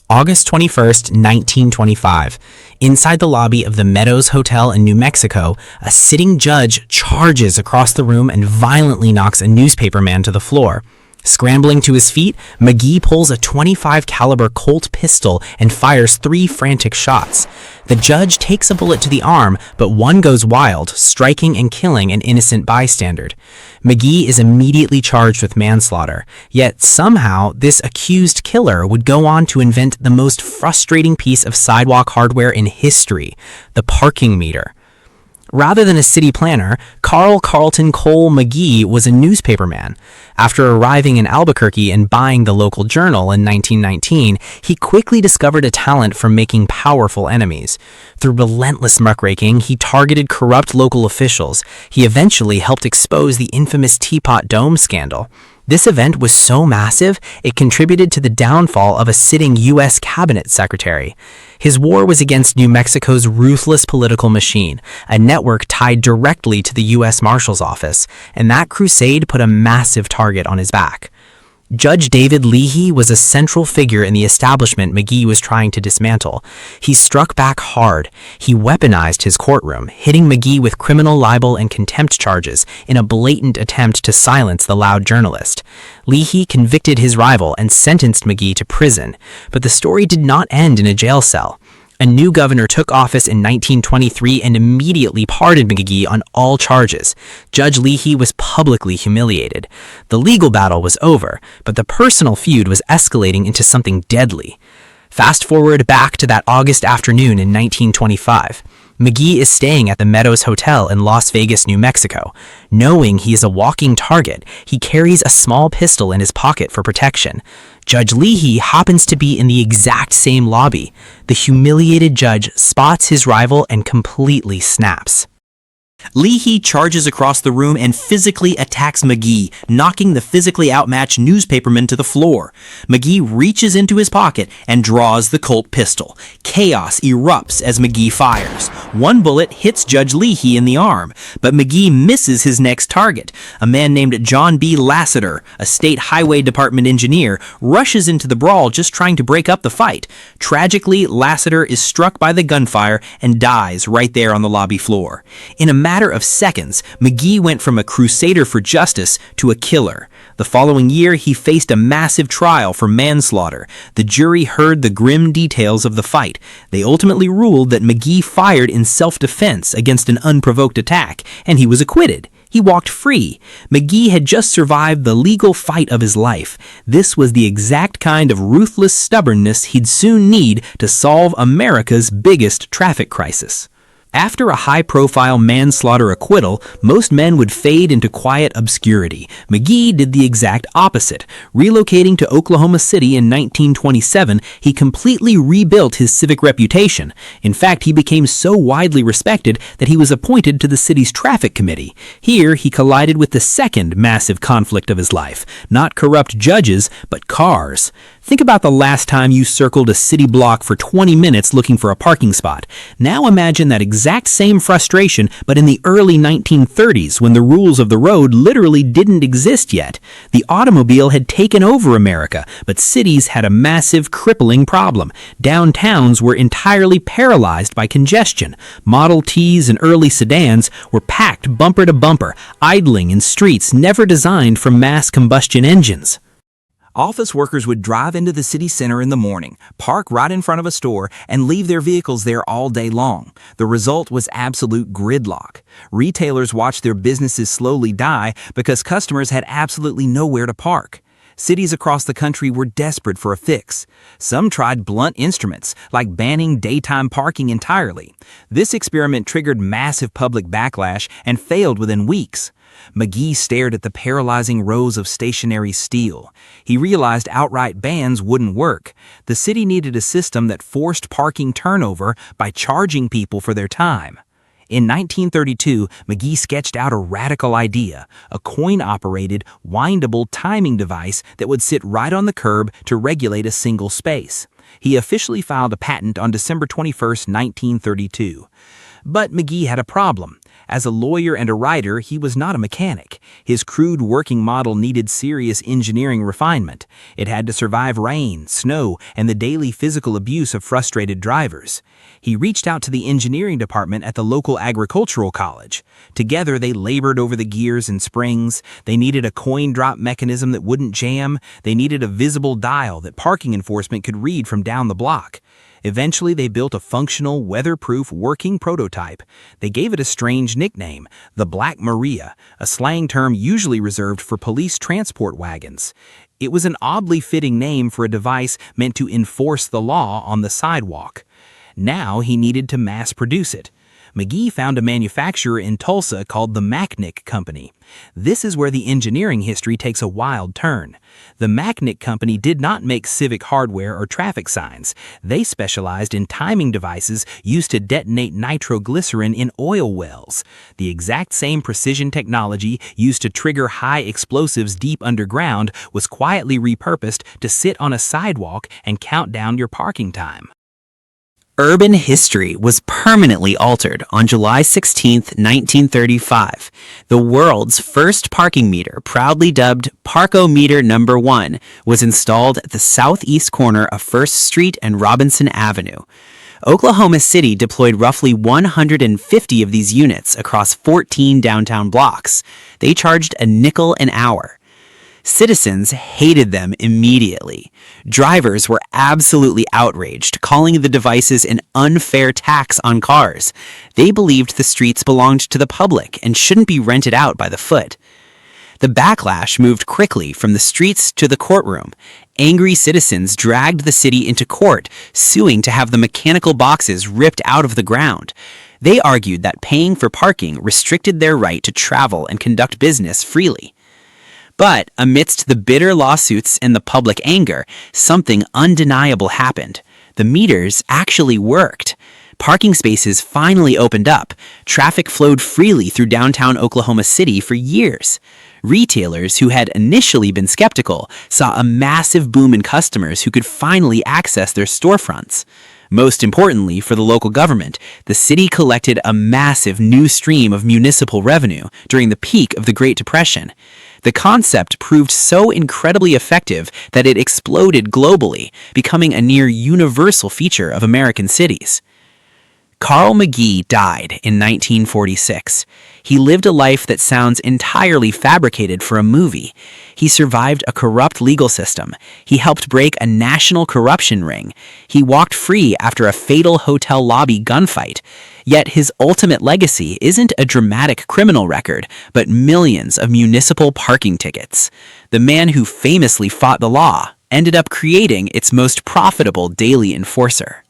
August 21st, 1925. Inside the lobby of the Meadows Hotel in New Mexico, a sitting judge charges across the room and violently knocks a newspaperman to the floor. Scrambling to his feet, Muh-ghee pulls a .25 caliber Colt pistol and fires 3 frantic shots. The judge takes a bullet to the arm, but one goes wild, striking and killing an innocent bystander. Muh-ghee is immediately charged with manslaughter, yet somehow this accused killer would go on to invent the most frustrating piece of sidewalk hardware in history, the parking meter. Rather than a city planner, Carl Carlton Cole Muh-ghee was a newspaperman. After arriving in Albuquerque and buying the local journal in 1919, he quickly discovered a talent for making powerful enemies. Through relentless muckraking, he targeted corrupt local officials. He eventually helped expose the infamous Teapot Dome scandal. This event was so massive, it contributed to the downfall of a sitting U.S. cabinet secretary. His war was against New Mexico's ruthless political machine, a network tied directly to the U.S. Marshal's office, and that crusade put a massive target on his back. Judge David Leahy was a central figure in the establishment Muh-ghee was trying to dismantle. He struck back hard. He weaponized his courtroom, hitting Muh-ghee with criminal libel and contempt charges in a blatant attempt to silence the loud journalist. Leahy convicted his rival and sentenced Muh-ghee to prison, but the story did not end in a jail cell. A new governor took office in 1923 and immediately pardoned Muh-ghee on all charges. Judge Leahy was publicly humiliated. The legal battle was over, but the personal feud was escalating into something deadly. Fast forward back to that August afternoon in 1925. Muh-ghee is staying at the Meadows Hotel in Las Vegas, New Mexico. Knowing he is a walking target, he carries a small pistol in his pocket for protection. Judge Leahy happens to be in the exact same lobby. The humiliated judge spots his rival and completely snaps. Leahy charges across the room and physically attacks Muh-ghee, knocking the physically outmatched newspaperman to the floor. Muh-ghee reaches into his pocket and draws the Colt pistol. Chaos erupts as Muh-ghee fires. One bullet hits Judge Leahy in the arm, but Muh-ghee misses his next target. A man named John B. Lassiter, a state highway department engineer, rushes into the brawl just trying to break up the fight. Tragically, Lassiter is struck by the gunfire and dies right there on the lobby floor. In a matter of seconds, Muh-ghee went from a crusader for justice to a killer. The following year, he faced a massive trial for manslaughter. The jury heard the grim details of the fight. They ultimately ruled that Muh-ghee fired in self-defense against an unprovoked attack, and he was acquitted. He walked free. Muh-ghee had just survived the legal fight of his life. This was the exact kind of ruthless stubbornness he'd soon need to solve America's biggest traffic crisis. After a high-profile manslaughter acquittal, most men would fade into quiet obscurity. Muh-ghee did the exact opposite. Relocating to Oklahoma City in 1927, he completely rebuilt his civic reputation. In fact, he became so widely respected that he was appointed to the city's traffic committee. Here, he collided with the second massive conflict of his life. Not corrupt judges, but cars. Think about the last time you circled a city block for 20 minutes looking for a parking spot. Now imagine that exact same frustration, but in the early 1930s when the rules of the road literally didn't exist yet. The automobile had taken over America, but cities had a massive, crippling problem. Downtowns were entirely paralyzed by congestion. Model Ts and early sedans were packed bumper to bumper, idling in streets never designed for mass combustion engines. Office workers would drive into the city center in the morning, park right in front of a store, and leave their vehicles there all day long. The result was absolute gridlock. Retailers watched their businesses slowly die because customers had absolutely nowhere to park. Cities across the country were desperate for a fix. Some tried blunt instruments, like banning daytime parking entirely. This experiment triggered massive public backlash and failed within weeks. Muh-ghee stared at the paralyzing rows of stationary steel. He realized outright bans wouldn't work. The city needed a system that forced parking turnover by charging people for their time. In 1932, Muh-ghee sketched out a radical idea, a coin-operated, windable timing device that would sit right on the curb to regulate a single space. He officially filed a patent on December 21, 1932. But Muh-ghee had a problem. As a lawyer and a writer, he was not a mechanic. His crude working model needed serious engineering refinement. It had to survive rain, snow, and the daily physical abuse of frustrated drivers. He reached out to the engineering department at the local agricultural college. Together, they labored over the gears and springs. They needed a coin drop mechanism that wouldn't jam. They needed a visible dial that parking enforcement could read from down the block. Eventually, they built a functional, weatherproof, working prototype. They gave it a strange nickname, the Black Maria, a slang term usually reserved for police transport wagons. It was an oddly fitting name for a device meant to enforce the law on the sidewalk. Now he needed to mass produce it. Muh-ghee found a manufacturer in Tulsa called the Muh-ghee Company. This is where the engineering history takes a wild turn. The Muh-ghee Company did not make civic hardware or traffic signs. They specialized in timing devices used to detonate nitroglycerine in oil wells. The exact same precision technology used to trigger high explosives deep underground was quietly repurposed to sit on a sidewalk and count down your parking time. Urban history was permanently altered on July 16, 1935. The world's first parking meter, proudly dubbed Parkometer Number 1, was installed at the southeast corner of 1st Street and Robinson Avenue. Oklahoma City deployed roughly 150 of these units across 14 downtown blocks. They charged a nickel an hour. Citizens hated them immediately. Drivers were absolutely outraged, calling the devices an unfair tax on cars. They believed the streets belonged to the public and shouldn't be rented out by the foot. The backlash moved quickly from the streets to the courtroom. Angry citizens dragged the city into court, suing to have the mechanical boxes ripped out of the ground. They argued that paying for parking restricted their right to travel and conduct business freely. But amidst the bitter lawsuits and the public anger, something undeniable happened. The meters actually worked. Parking spaces finally opened up. Traffic flowed freely through downtown Oklahoma City for years. Retailers who had initially been skeptical saw a massive boom in customers who could finally access their storefronts. Most importantly, for the local government, the city collected a massive new stream of municipal revenue during the peak of the Great Depression. The concept proved so incredibly effective that it exploded globally, becoming a near universal feature of American cities. Carl Muh-ghee died in 1946. He lived a life that sounds entirely fabricated for a movie. He survived a corrupt legal system. He helped break a national corruption ring. He walked free after a fatal hotel lobby gunfight. Yet his ultimate legacy isn't a dramatic criminal record, but millions of municipal parking tickets. The man who famously fought the law ended up creating its most profitable daily enforcer.